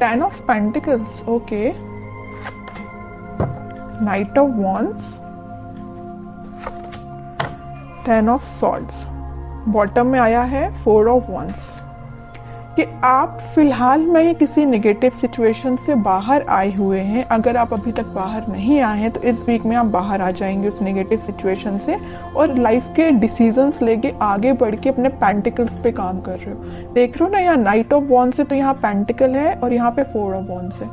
10 of Pentacles, okay, Knight of Wands, 10 of Swords, bottom में आया है 4 of Wands। कि आप फिलहाल में किसी नेगेटिव सिचुएशन से बाहर आए हुए हैं। अगर आप अभी तक बाहर नहीं आए हैं तो इस वीक में आप बाहर आ जाएंगे उस नेगेटिव सिचुएशन से, और लाइफ के डिसीजंस लेके आगे बढ़ के अपने पेंटिकल्स पे काम कर रहे हो। देख रहे हो ना, यहाँ नाइट ऑफ वॉन्ड्स है तो यहाँ पेंटिकल है और यहाँ पे 4 ऑफ वॉन्ड्स है।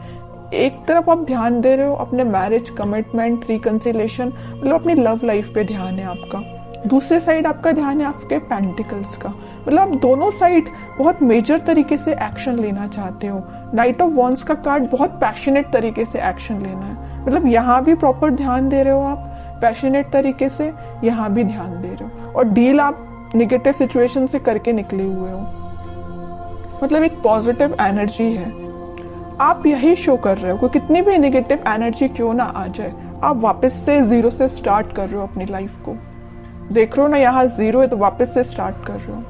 एक तरफ आप ध्यान दे रहे हो अपने मैरिज, कमिटमेंट, रिकंसिलेशन, मतलब अपनी लव लाइफ पे ध्यान है आपका। दूसरे साइड आपका ध्यान है आपके पेंटिकल्स का, मतलब आप दोनों साइड बहुत मेजर तरीके से एक्शन लेना चाहते हो। नाइट ऑफ वॉन्ड्स का कार्ड बहुत पैशनेट तरीके से एक्शन लेना है, मतलब यहाँ भी प्रॉपर ध्यान दे रहे हो आप पैशनेट तरीके से, यहाँ भी ध्यान दे रहे हो, और डील आप निगेटिव सिचुएशन से करके निकले हुए हो। मतलब एक पॉजिटिव एनर्जी है, आप यही शो कर रहे हो कि कितनी भी नेगेटिव एनर्जी क्यों ना आ जाए, आप वापस से जीरो से स्टार्ट कर रहे हो अपनी लाइफ को। देख रहे हो ना, यहाँ 0 है तो वापस से स्टार्ट कर रहे हो।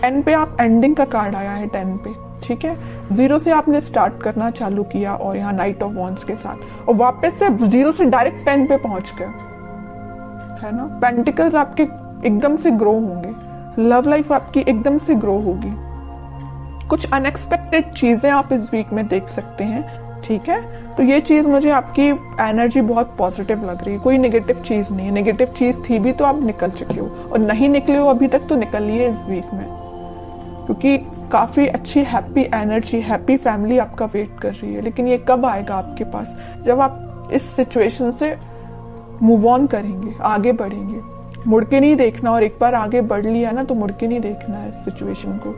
10 पे आप एंडिंग का कार्ड आया है 10 पे, ठीक है। 0 से आपने स्टार्ट करना चालू किया और यहाँ नाइट ऑफ वॉन्ड्स के साथ, और वापस से 0 से डायरेक्ट 10 पे पहुंच गए, है ना। पेंटिकल्स आपके एकदम से ग्रो होंगे, लव लाइफ आपकी एकदम से ग्रो होगी। कुछ अनएक्सपेक्टेड चीजें आप इस वीक में देख सकते हैं, ठीक है। तो ये चीज मुझे आपकी एनर्जी बहुत पॉजिटिव लग रही है, कोई नेगेटिव चीज नहीं है। नेगेटिव चीज थी भी तो आप निकल चुके हो, और नहीं निकले हो अभी तक तो निकलिए इस वीक में, क्योंकि काफी अच्छी हैप्पी एनर्जी, हैप्पी फैमिली आपका वेट कर रही है। लेकिन ये कब आएगा आपके पास, जब आप इस सिचुएशन से मूव ऑन करेंगे, आगे बढ़ेंगे। मुड़ के नहीं देखना, और एक बार आगे बढ़ लिया ना तो मुड़ के नहीं देखना है इस सिचुएशन को,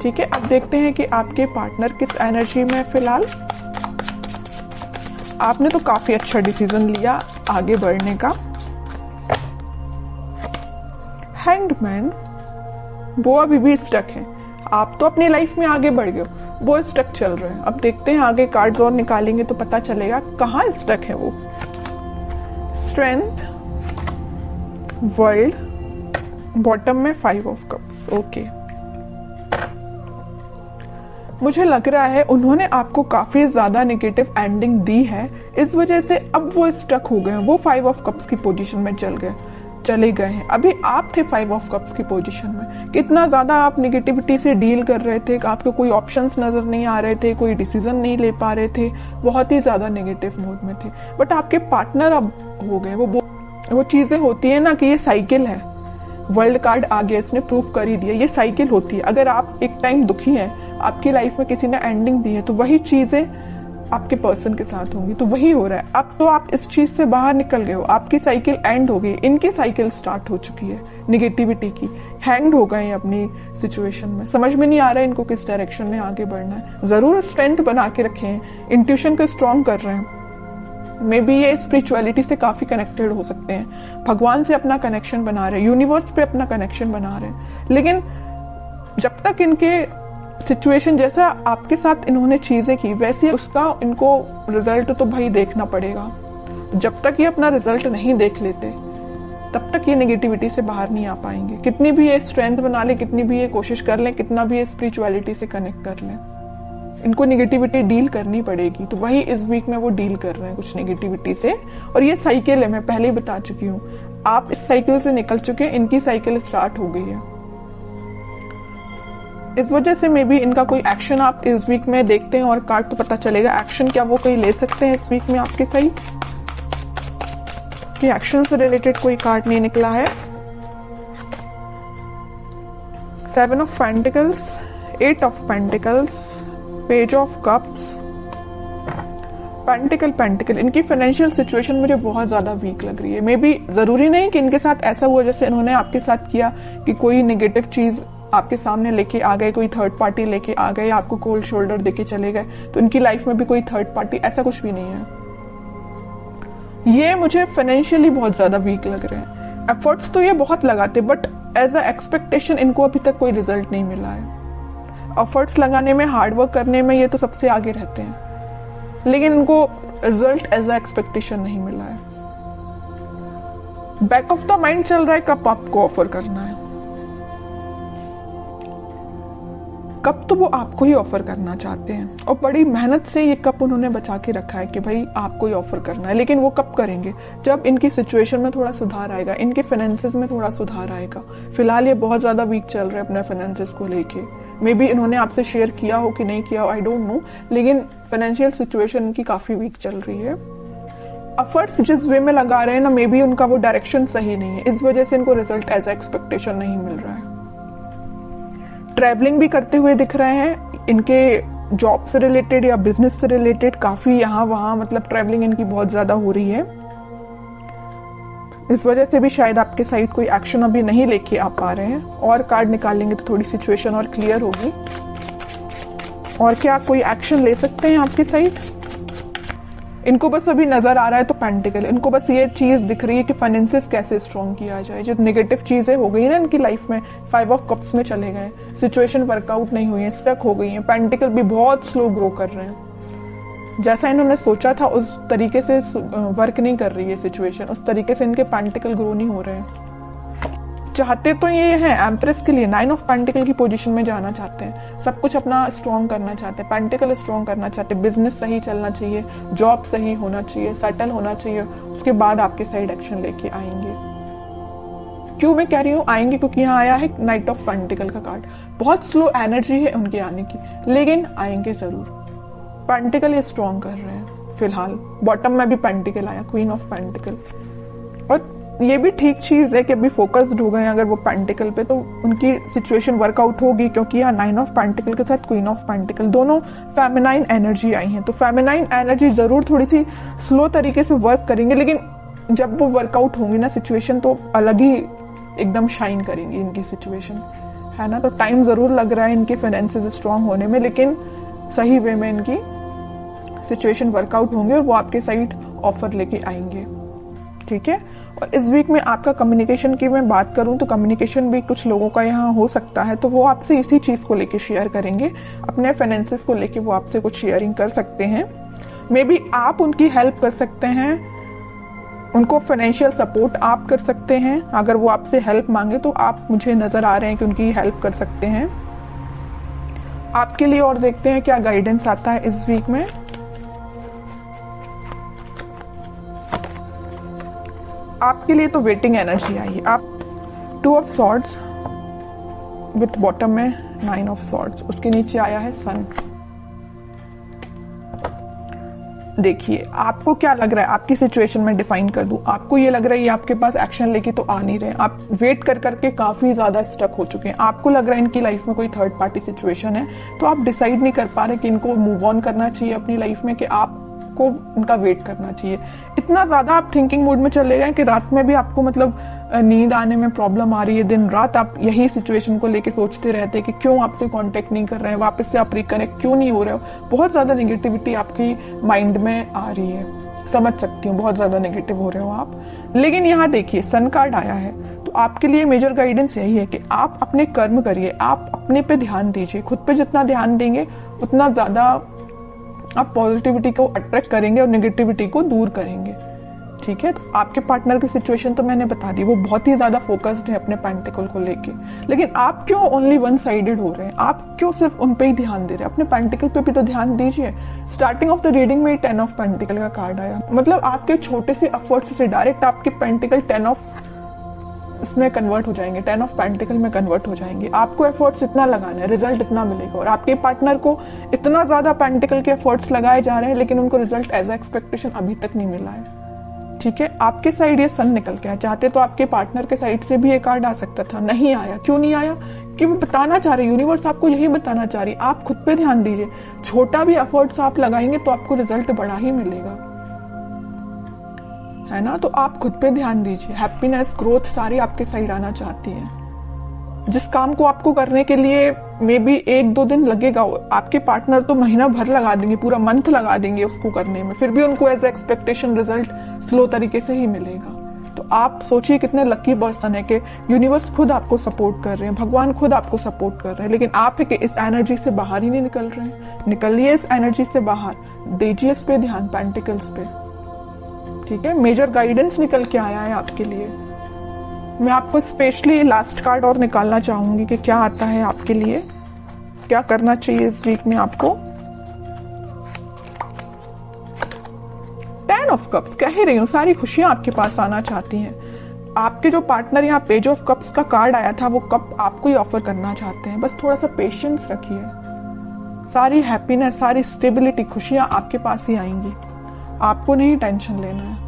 ठीक है। अब देखते हैं कि आपके पार्टनर किस एनर्जी में फिलहाल। आपने तो काफी अच्छा डिसीजन लिया आगे बढ़ने का। हैंग्ड, वो अभी भी स्टक है। आप तो अपनी लाइफ में आगे बढ़ गए हो, वो स्टक चल रहे हैं। अब देखते हैं आगे कार्ड्स और निकालेंगे तो पता चलेगा कहाँ स्टक है वो। स्ट्रेंथ, वर्ल्ड, बॉटम में 5 ऑफ कप्स, ओके। मुझे लग रहा है उन्होंने आपको काफी ज्यादा नेगेटिव एंडिंग दी है, इस वजह से अब वो स्टक हो गए हैं। वो 5 ऑफ कप्स की पोजीशन में चले गए हैं। अभी आप थे 5 ऑफ कप्स की पोजीशन में। कितना ज्यादा आप नेगेटिविटी से डील कर रहे थे, आपको कोई ऑप्शंस नजर नहीं आ रहे थे, कोई डिसीजन नहीं ले पा रहे थे, बहुत ही ज्यादा नेगेटिव मोड में थे। बट आपके पार्टनर अब हो गए। वो चीजें होती है ना कि ये साइकिल है। वर्ल्ड कार्ड आ गया, इसने प्रूव कर ही दिया, ये साइकिल होती है। अगर आप एक टाइम दुखी हैं, आपकी लाइफ में किसी ने एंडिंग दी है, तो वही चीजें आपके पर्सन के साथ होंगी। तो वही हो रहा है। अब तो आप इस चीज से बाहर निकल गए हो, आपकी साइकिल एंड हो गई, इनकी साइकिल स्टार्ट हो चुकी है निगेटिविटी की। हैंग हो गए अपनी सिचुएशन में, समझ में नहीं आ रहा है इनको किस डायरेक्शन में आगे बढ़ना है। जरूर स्ट्रेंथ बना के रखें, इंट्यूशन को स्ट्रॉन्ग कर रहे हैं। मे बी ये स्पिरिचुअलिटी से काफी कनेक्टेड हो सकते हैं, भगवान से अपना कनेक्शन बना रहे हैं, यूनिवर्स पे अपना कनेक्शन बना रहे हैं। लेकिन जब तक इनके सिचुएशन जैसा आपके साथ इन्होंने चीजें की वैसे उसका इनको रिजल्ट तो भाई देखना पड़ेगा। जब तक ये अपना रिजल्ट नहीं देख लेते तब तक ये नेगेटिविटी से बाहर नहीं आ पाएंगे। कितनी भी ये स्ट्रेंथ बना ले, कितनी भी ये कोशिश कर लें, कितना भी ये स्पिरिचुअलिटी से कनेक्ट कर लें, इनको नेगेटिविटी डील करनी पड़ेगी। तो वही इस वीक में वो डील कर रहे हैं कुछ नेगेटिविटी से। और ये साइकिल है, मैं पहले ही बता चुकी हूँ। आप इस साइकिल से निकल चुके हैं, इनकी साइकिल स्टार्ट हो गई है। इस वजह से मे बी इनका कोई एक्शन आप इस वीक में देखते हैं और कार्ड तो पता चलेगा एक्शन क्या वो कोई ले सकते हैं इस वीक में आपके सही। कि एक्शन से रिलेटेड कोई कार्ड नहीं निकला है। 7 of pentacles, 8 of pentacles, page of cups, pentacle. इनकी फाइनेंशियल सिचुएशन मुझे बहुत ज्यादा वीक लग रही है। मे बी जरूरी नहीं कि इनके साथ ऐसा हुआ जैसे इन्होंने आपके साथ किया कि कोई नेगेटिव चीज आपके सामने लेके आ गए, कोई थर्ड पार्टी लेके आ गए, आपको कोल्ड शोल्डर देके चले गए। तो इनकी लाइफ में भी कोई थर्ड पार्टी, ऐसा कुछ भी नहीं है। ये मुझे फाइनेंशियली बहुत ज्यादा वीक लग रहे हैं। एफर्ट्स तो ये बहुत लगाते, बट एज अ एक्सपेक्टेशन इनको अभी तक कोई रिजल्ट नहीं मिला है। एफर्ट्स लगाने में, हार्डवर्क करने में ये तो सबसे आगे रहते हैं, लेकिन इनको रिजल्ट एज अ एक्सपेक्टेशन नहीं मिला है। बैक ऑफ द माइंड चल रहा है कब आपको ऑफर करना है, कप तो वो आपको ही ऑफर करना चाहते हैं और बड़ी मेहनत से ये कप उन्होंने बचा के रखा है कि भाई आपको ही ऑफर करना है। लेकिन वो कब करेंगे? जब इनकी सिचुएशन में थोड़ा सुधार आएगा, इनके फाइनेंसेस में थोड़ा सुधार आएगा। फिलहाल ये बहुत ज्यादा वीक चल रहे हैं अपने फाइनेंसेस को लेके। मे बी इन्होंने आपसे शेयर किया हो कि नहीं किया हो, आई डोंट नो, लेकिन फाइनेंशियल सिचुएशन इनकी काफी वीक चल रही है। एफर्ट्स जिस वे में लगा रहे हैं ना, मे बी उनका वो डायरेक्शन सही नहीं है, इस वजह से इनको रिजल्ट एज एक्सपेक्टेशन नहीं मिल रहा है। ट्रैवलिंग भी करते हुए दिख रहे हैं, इनके जॉब से रिलेटेड या बिजनेस से रिलेटेड काफी यहाँ वहां मतलब ट्रैवलिंग इनकी बहुत ज्यादा हो रही है। इस वजह से भी शायद आपके साइड कोई एक्शन अभी नहीं लेके आ पा रहे हैं। और कार्ड निकालेंगे तो थोड़ी सिचुएशन और क्लियर होगी। और क्या कोई एक्शन ले सकते हैं आपकी साइड? इनको बस अभी नजर आ रहा है तो पेंटिकल, इनको बस ये चीज दिख रही है कि फाइनेंसेस कैसे स्ट्रॉन्ग किया जाए। जो नेगेटिव चीजें हो गई ना इनकी लाइफ में, 5 ऑफ कप्स में चले गए, सिचुएशन वर्कआउट नहीं हुई है, स्टक हो गई है। पेंटिकल भी बहुत स्लो ग्रो कर रहे हैं, जैसा इन्होंने सोचा था उस तरीके से वर्क नहीं कर रही है सिचुएशन, उस तरीके से इनके पेंटिकल ग्रो नहीं हो रहे हैं। चाहते तो ये है एम्प्रेस के लिए 9 ऑफ पेंटिकल की पोजीशन में जाना चाहते हैं, सब कुछ अपना स्ट्रॉन्ग करना चाहते हैं, पेंटिकल स्ट्रॉन्ग करना चाहते हैं, बिजनेस सही चलना चाहिए, जॉब सही होना चाहिए, सेटल होना चाहिए, उसके बाद आपके साइड एक्शन लेके आएंगे। क्यों मैं कह रही हूँ आएंगे? क्योंकि यहाँ आया है नाइट ऑफ पेंटिकल का कार्ड। बहुत स्लो एनर्जी है उनके आने की, लेकिन आएंगे जरूर। पेंटिकल ये स्ट्रॉन्ग कर रहे हैं फिलहाल। बॉटम में भी पेंटिकल आया, क्वीन ऑफ पेंटिकल। और ये भी ठीक चीज है कि अभी फोकस्ड हो गए अगर वो पेंटिकल पे, तो उनकी सिचुएशन वर्कआउट होगी। क्योंकि यहाँ 9 ऑफ पेंटिकल के साथ क्वीन ऑफ पेंटिकल दोनों फेमिनाइन एनर्जी आई हैं, तो फेमिनाइन एनर्जी जरूर थोड़ी सी स्लो तरीके से वर्क करेंगे, लेकिन जब वो वर्कआउट होंगी ना सिचुएशन, तो अलग ही एकदम शाइन करेंगी इनकी सिचुएशन, है ना। तो टाइम जरूर लग रहा है इनके फाइनेंसेस स्ट्रॉन्ग होने में, लेकिन सही वे में इनकी सिचुएशन वर्कआउट होंगे और वो आपके साइड ऑफर लेके आएंगे, ठीक है। और इस वीक में आपका कम्युनिकेशन की मैं बात करूं तो कम्युनिकेशन भी कुछ लोगों का यहाँ हो सकता है, तो वो आपसे इसी चीज को लेके शेयर करेंगे, अपने फाइनेंसेस को लेके वो आपसे कुछ शेयरिंग कर सकते हैं। मे बी आप उनकी हेल्प कर सकते हैं, उनको फाइनेंशियल सपोर्ट आप कर सकते हैं। अगर वो आपसे हेल्प मांगे तो आप मुझे नजर आ रहे हैं कि उनकी हेल्प कर सकते हैं आपके लिए। और देखते हैं क्या गाइडेंस आता है इस वीक में। आपके लिए तो वेटिंग एनर्जी आई है। आप 2 ऑफ सॉर्ड्स विथ बॉटम में 9 ऑफ सॉर्ड्स, उसके नीचे आया है सन। देखिए आपको क्या लग रहा है, आपकी सिचुएशन में डिफाइन कर दूं। आपको ये लग रहा है ये आपके पास एक्शन लेके तो आ नहीं रहे, आप वेट कर करके काफी ज्यादा स्टक हो चुके हैं। आपको लग रहा है इनकी लाइफ में कोई थर्ड पार्टी सिचुएशन है, तो आप डिसाइड नहीं कर पा रहे कि इनको मूव ऑन करना चाहिए अपनी लाइफ में, कि आप को उनका वेट करना चाहिए। इतना ज्यादा आप थिंकिंग मूड में चले गए कि रात में भी आपको मतलब नींद आने में प्रॉब्लम आ रही है। दिन रात आप यही सिचुएशन को लेके सोचते रहते हैं कि क्यों आपसे कांटेक्ट नहीं कर रहे हैं, वापस से आप रिकनेक्ट क्यों नहीं हो रहे हो। बहुत ज्यादा नेगेटिविटी आपकी माइंड में आ रही है, समझ सकती हूँ, बहुत ज्यादा नेगेटिव हो रहे हो आप। लेकिन यहाँ देखिए सन कार्ड आया है, तो आपके लिए मेजर गाइडेंस यही है कि आप अपने कर्म करिए, आप अपने पे ध्यान दीजिए। खुद पे जितना ध्यान देंगे उतना ज्यादा आप पॉजिटिविटी को अट्रैक्ट करेंगे और नेगेटिविटी को दूर करेंगे, ठीक है। तो आपके पार्टनर की सिचुएशन तो मैंने बता दी, वो बहुत ही ज्यादा फोकस्ड है अपने पेंटिकल को लेके। लेकिन आप क्यों ओनली वन साइडेड हो रहे हैं? आप क्यों सिर्फ उन पे ही ध्यान दे रहे हैं? अपने पेंटिकल पे भी तो ध्यान दीजिए। स्टार्टिंग ऑफ द रीडिंग में 10 ऑफ पेंटिकल का कार्ड आया, मतलब आपके छोटे से एफर्ट्स से डायरेक्ट आपके पेंटिकल 10 ऑफ इसमें कन्वर्ट हो जाएंगे, 10 ऑफ पेंटिकल में कन्वर्ट हो जाएंगे। आपको एफर्ट्स इतना लगाना है, रिजल्ट इतना मिलेगा। और आपके पार्टनर को इतना ज्यादा पेंटिकल के एफर्ट्स लगाए जा रहे हैं, लेकिन उनको रिजल्ट एज एक्सपेक्टेशन अभी तक नहीं मिला है, ठीक है। आपके साइड ये सन निकल के आया, चाहते तो आपके पार्टनर के साइड से भी ये कार्ड आ सकता था, नहीं आया। क्यों नहीं आया? कि वो बताना चाह रही, यूनिवर्स आपको यही बताना चाह रही, आप खुद पे ध्यान दीजिए। छोटा भी एफर्ट्स आप लगाएंगे तो आपको रिजल्ट बड़ा ही मिलेगा, है ना। तो आप खुद पे ध्यान दीजिए। हैप्पीनेस, ग्रोथ सारी आपके साइड आना चाहती है। जिस काम को आपको करने के लिए मे बी 1-2 दिन लगेगा, आपके पार्टनर तो महीना भर लगा देंगे, पूरा मंथ लगा देंगे उसको करने में, फिर भी उनको एज एक्सपेक्टेशन रिजल्ट स्लो तरीके से ही मिलेगा। तो आप सोचिए कितने लकी पर्सन है कि यूनिवर्स खुद आपको सपोर्ट कर रहे हैं, भगवान खुद आपको सपोर्ट कर रहे हैं। लेकिन आप है कि इस एनर्जी से बाहर ही नहीं निकल रहे हैं। निकलिए इस एनर्जी से बाहर, दीजिए इस पे ध्यान, पेंटिकल्स पे, ठीक है। मेजर गाइडेंस निकल के आया है आपके लिए। मैं आपको स्पेशली लास्ट कार्ड और निकालना चाहूंगी कि क्या आता है आपके लिए। क्या करना चाहिए इस वीक में आपको? 10 ऑफ कप्स, कह ही रही हूँ सारी खुशियां आपके पास आना चाहती हैं। आपके जो पार्टनर यहाँ पेज ऑफ कप्स का कार्ड आया था वो कप आपको ही ऑफर करना चाहते हैं। बस थोड़ा सा पेशेंस रखिए, सारी हैप्पीनेस, सारी स्टेबिलिटी, खुशियां आपके पास ही आएंगी। आपको नहीं टेंशन लेना है।